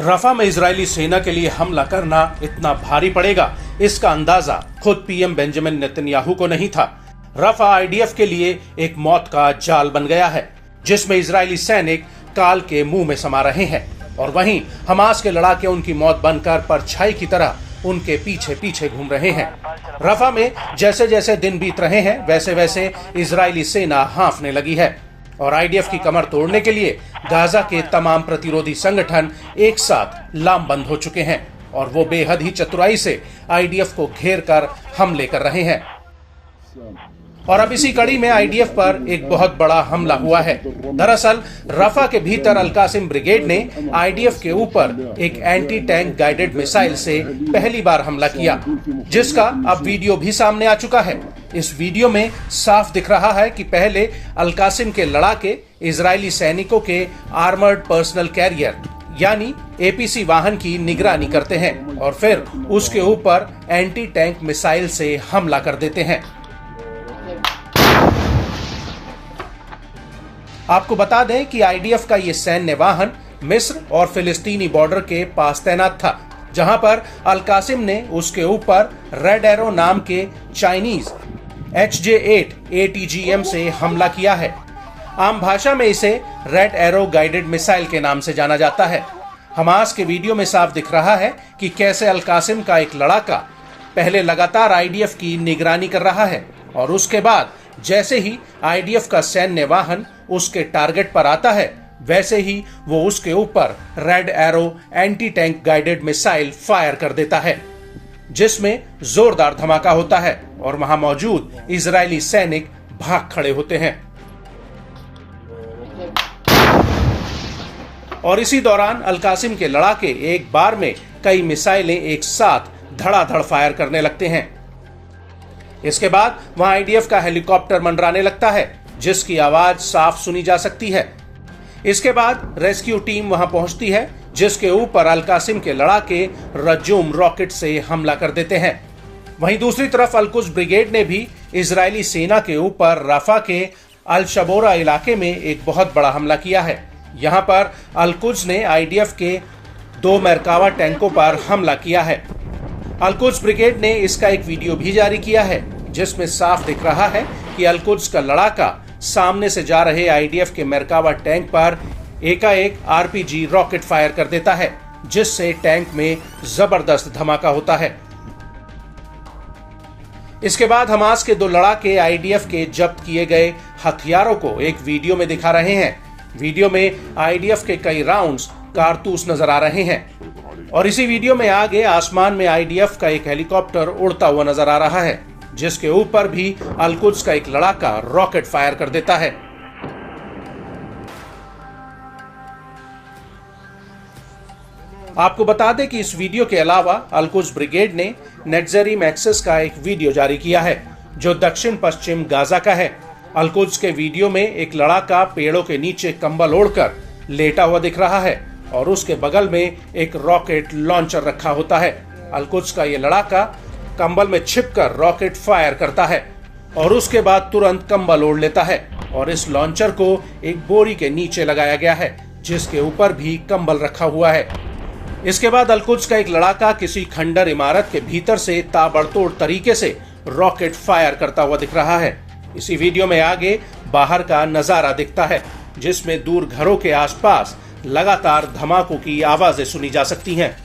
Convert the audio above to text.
रफा में इजरायली सेना के लिए हमला करना इतना भारी पड़ेगा, इसका अंदाजा खुद पीएम बेंजामिन नेतन्याहू को नहीं था। रफा आईडीएफ के लिए एक मौत का जाल बन गया है, जिसमें इजरायली सैनिक काल के मुंह में समा रहे हैं और वहीं हमास के लड़ाके उनकी मौत बनकर परछाई की तरह उनके पीछे पीछे घूम रहे हैं। रफा में जैसे जैसे दिन बीत रहे हैं, वैसे वैसे इजरायली सेना हांफने लगी है और आईडीएफ की कमर तोड़ने के लिए गाजा के तमाम प्रतिरोधी संगठन एक साथ लामबंद हो चुके हैं और वो बेहद ही चतुराई से आईडीएफ को घेर कर हमले कर रहे हैं। और अब इसी कड़ी में आईडीएफ पर एक बहुत बड़ा हमला हुआ है। दरअसल रफा के भीतर अल-कासिम ब्रिगेड ने आईडीएफ के ऊपर एक एंटी टैंक गाइडेड मिसाइल से पहली बार हमला किया, जिसका अब वीडियो भी सामने आ चुका है। इस वीडियो में साफ दिख रहा है कि पहले अल-कासिम के लड़ाके इजरायली सैनिकों के आर्मर्ड पर्सनल कैरियर यानी एपीसी वाहन की निगरानी करते हैं और फिर उसके ऊपर एंटी टैंक मिसाइल से हमला कर देते हैं। आपको बता दें कि आईडीएफ का ये सैन्य वाहन मिस्र और फिलिस्तीनी बॉर्डर के पास तैनात था, जहां पर अल-कासिम ने उसके ऊपर रेड एरो नाम के चाइनीज HJ-8 ATGM से हमला किया है। आम भाषा में इसे रेड एरो गाइडेड मिसाइल के नाम से जाना जाता है। हमास के वीडियो में साफ दिख रहा है कि कैसे अल-कासिम का एक लड़ाका पहले लगातार आईडीएफ की निगरानी कर रहा है और उसके बाद जैसे ही आईडीएफ का सैन्य वाहन उसके टारगेट पर आता है, वैसे ही वो उसके ऊपर red arrow anti tank guided missile fire कर देता है, जिसमें जोरदार धमाका होता है और वहां मौजूद इजरायली सैनिक भाग खड़े होते हैं। और इसी दौरान अल-कासिम के लड़ाके एक बार में कई मिसाइलें एक साथ धड़ाधड़ फायर करने लगते हैं। इसके बाद वहां आईडीएफ का हेलीकॉप्टर मंडराने लगता है, जिसकी आवाज साफ सुनी जा सकती है। इसके बाद रेस्क्यू टीम वहां पहुंचती है, जिसके ऊपर अल-कासिम के लड़ाके रजूम रॉकेट से हमला कर देते हैं। वहीं दूसरी तरफ अल-कुद्स ब्रिगेड ने भी इजरायली सेना के ऊपर रफा के अल-शबोरा इलाके में एक बहुत बड़ा हमला किया है। यहां पर अल-कुद्स ने आईडीएफ के 2 मरकावा टैंकों पर हमला किया है। अल-कुद्स ब्रिगेड ने इसका एक वीडियो भी जारी किया है, जिसमें साफ दिख रहा है कि अल-कुद्स का लड़ाका सामने से जा रहे आईडीएफ के मरकावा टैंक पर एकाएक आरपीजी रॉकेट फायर कर देता है, जिससे टैंक में जबरदस्त धमाका होता है। इसके बाद हमास के 2 लड़ाके आईडीएफ के जब्त किए गए हथियारों को एक वीडियो में दिखा रहे हैं। वीडियो में आईडीएफ के कई राउंड्स कारतूस नजर आ रहे हैं और इसी वीडियो में आगे आसमान में आईडीएफ का एक हेलीकॉप्टर उड़ता हुआ नजर आ रहा है, जिसके ऊपर भी अल-कुद्स का एक लड़ाका रॉकेट फायर कर देता है। आपको बता दें कि इस वीडियो के अलावा अल-कुद्स ब्रिगेड ने नेटज़रीम एक्सेस का एक वीडियो जारी किया है, जो दक्षिण पश्चिम गाजा का है। अल-कुद्स के वीडियो में एक लड़ाका पेड़ों के नीचे कंबल ओढ़कर लेटा हुआ दिख रहा है और उसके बगल में एक रॉकेट लॉन्चर रखा होता है। अल-कुद्स का ये लड़ाका कंबल में छिपकर रॉकेट फायर करता है और उसके बाद तुरंत कंबल ओढ़ लेता है और इस लॉन्चर को एक बोरी के नीचे लगाया गया है, जिसके ऊपर भी कंबल रखा हुआ है। इसके बाद अल-कुद्स का एक लड़ाका किसी खंडर इमारत के भीतर से ताबड़तोड़ तरीके से रॉकेट फायर करता हुआ दिख रहा है। इसी वीडियो में आगे बाहर का नजारा दिखता है, जिसमें दूर घरों के आसपास लगातार धमाकों की आवाजें सुनी जा सकती हैं।